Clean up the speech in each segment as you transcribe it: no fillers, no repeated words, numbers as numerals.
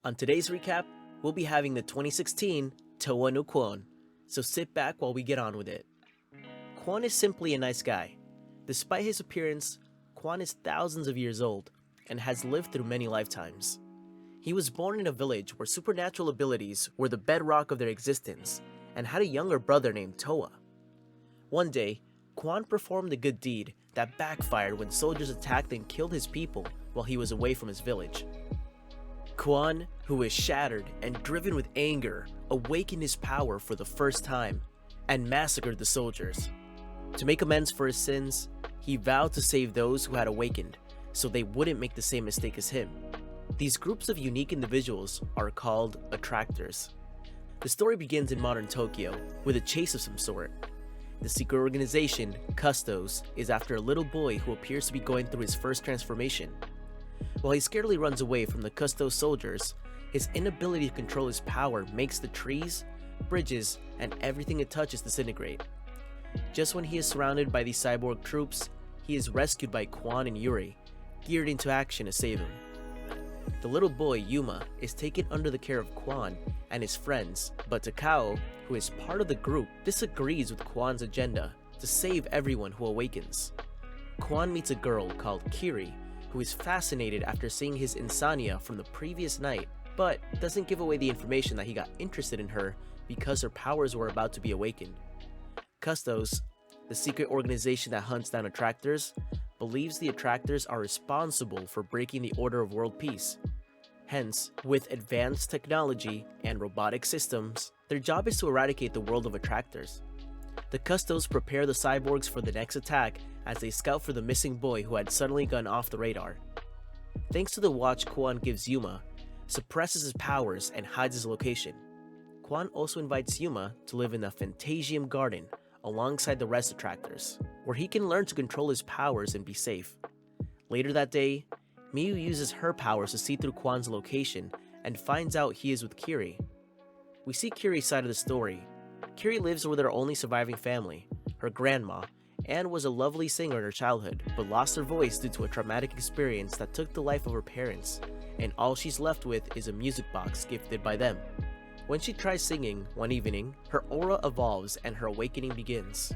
On today's recap, we'll be having the 2016 Towa no Quon, so sit back while we get on with it. Quon is simply a nice guy. Despite his appearance, Quon is thousands of years old and has lived through many lifetimes. He was born in a village where supernatural abilities were the bedrock of their existence and had a younger brother named Towa. One day, Quon performed a good deed that backfired when soldiers attacked and killed his people while he was away from his village. Quon, who is shattered and driven with anger, awakened his power for the first time and massacred the soldiers. To make amends for his sins, he vowed to save those who had awakened so they wouldn't make the same mistake as him. These groups of unique individuals are called attractors. The story begins in modern Tokyo with a chase of some sort. The secret organization, Custos, is after a little boy who appears to be going through his first transformation. While he scarcely runs away from the Custos soldiers, his inability to control his power makes the trees, bridges, and everything it touches disintegrate. Just when he is surrounded by these cyborg troops, he is rescued by Quon and Yuri, geared into action to save him. The little boy, Yuma, is taken under the care of Quon and his friends, but Takao, who is part of the group, disagrees with Quon's agenda to save everyone who awakens. Quon meets a girl called Kiri, who is fascinated after seeing his insomnia from the previous night, but doesn't give away the information that he got interested in her because her powers were about to be awakened. Custos, the secret organization that hunts down attractors, believes the attractors are responsible for breaking the order of world peace. Hence, with advanced technology and robotic systems, their job is to eradicate the world of attractors. The Custos prepare the cyborgs for the next attack as they scout for the missing boy who had suddenly gone off the radar. Thanks to the watch Quon gives Yuma, suppresses his powers and hides his location. Quon also invites Yuma to live in the Phantasium Garden alongside the rest attractors, where he can learn to control his powers and be safe. Later that day, Miyu uses her powers to see through Quon's location and finds out he is with Kiri. We see Kiri's side of the story. Kiri lives with her only surviving family, her grandma, and was a lovely singer in her childhood, but lost her voice due to a traumatic experience that took the life of her parents, and all she's left with is a music box gifted by them. When she tries singing one evening, her aura evolves and her awakening begins.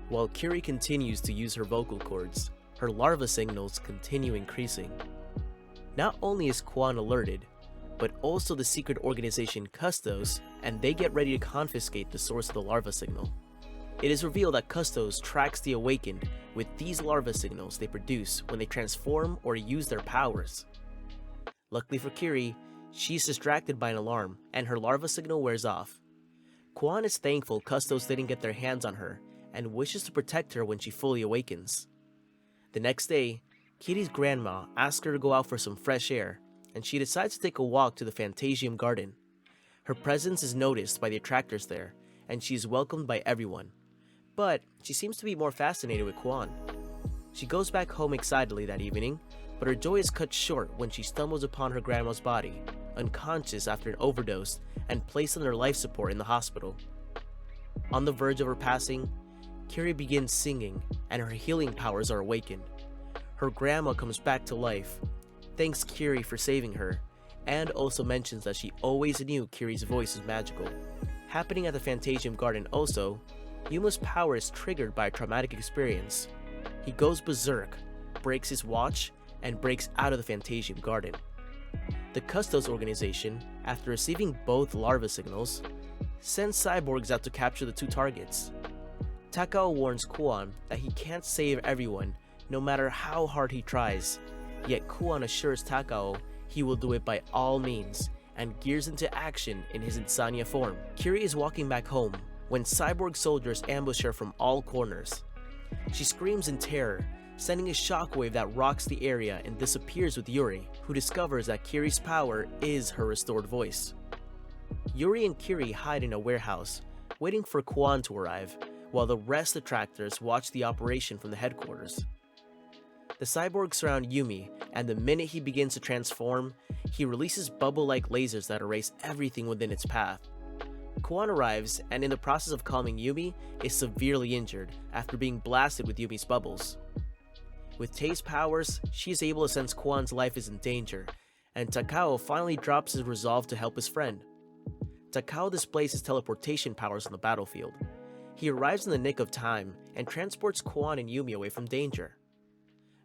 While Kiri continues to use her vocal cords, her larva signals continue increasing. Not only is Quon alerted, but also the secret organization Custos, and they get ready to confiscate the source of the larva signal. It is revealed that Custos tracks the awakened with these larva signals they produce when they transform or use their powers. Luckily for Kiri, she's distracted by an alarm, and her larva signal wears off. Quon is thankful Custos didn't get their hands on her, and wishes to protect her when she fully awakens. The next day, Kiri's grandma asks her to go out for some fresh air, and she decides to take a walk to the Phantasium Garden. Her presence is noticed by the attractors there, and she is welcomed by everyone. But she seems to be more fascinated with Quon. She goes back home excitedly that evening, but her joy is cut short when she stumbles upon her grandma's body, unconscious after an overdose and placed under life support in the hospital. On the verge of her passing, Kiri begins singing and her healing powers are awakened. Her grandma comes back to life, thanks Kiri for saving her, and also mentions that she always knew Kiri's voice was magical. Happening at the Phantasium Garden also, Yuma's power is triggered by a traumatic experience. He goes berserk, breaks his watch, and breaks out of the Phantasium Garden. The Custos organization, after receiving both larva signals, sends cyborgs out to capture the two targets. Takao warns Quon that he can't save everyone no matter how hard he tries, yet Quon assures Takao he will do it by all means and gears into action in his insomnia form. Kiri is walking back home when cyborg soldiers ambush her from all corners. She screams in terror, sending a shockwave that rocks the area and disappears with Yuri, who discovers that Kiri's power is her restored voice. Yuri and Kiri hide in a warehouse, waiting for Quon to arrive, while the rest attractors watch the operation from the headquarters. The cyborgs surround Yumi, and the minute he begins to transform, he releases bubble-like lasers that erase everything within its path. Quon arrives, and in the process of calming Yumi, is severely injured after being blasted with Yumi's bubbles. With Tei's powers, she is able to sense Quon's life is in danger, and Takao finally drops his resolve to help his friend. Takao displays his teleportation powers on the battlefield. He arrives in the nick of time and transports Quon and Yumi away from danger.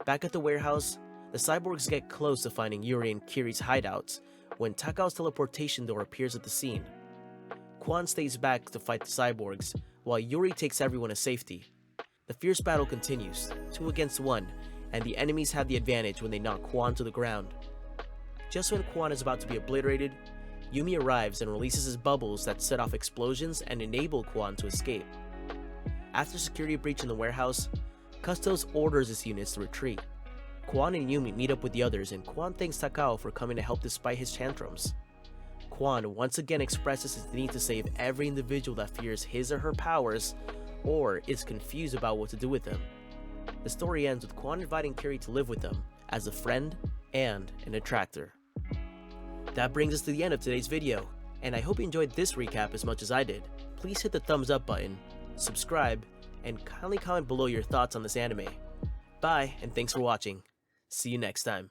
Back at the warehouse, the cyborgs get close to finding Yuri and Kiri's hideouts when Takao's teleportation door appears at the scene. Quon stays back to fight the cyborgs, while Yuri takes everyone to safety. The fierce battle continues, 2 against 1, and the enemies have the advantage when they knock Quon to the ground. Just when Quon is about to be obliterated, Yumi arrives and releases his bubbles that set off explosions and enable Quon to escape. After security breach in the warehouse, Custos orders his units to retreat. Quon and Yumi meet up with the others, and Quon thanks Takao for coming to help despite his tantrums. Quon once again expresses his need to save every individual that fears his or her powers or is confused about what to do with them. The story ends with Quon inviting Kiri to live with them as a friend and an attractor. That brings us to the end of today's video, and I hope you enjoyed this recap as much as I did. Please hit the thumbs up button, subscribe, and kindly comment below your thoughts on this anime. Bye, and thanks for watching. See you next time.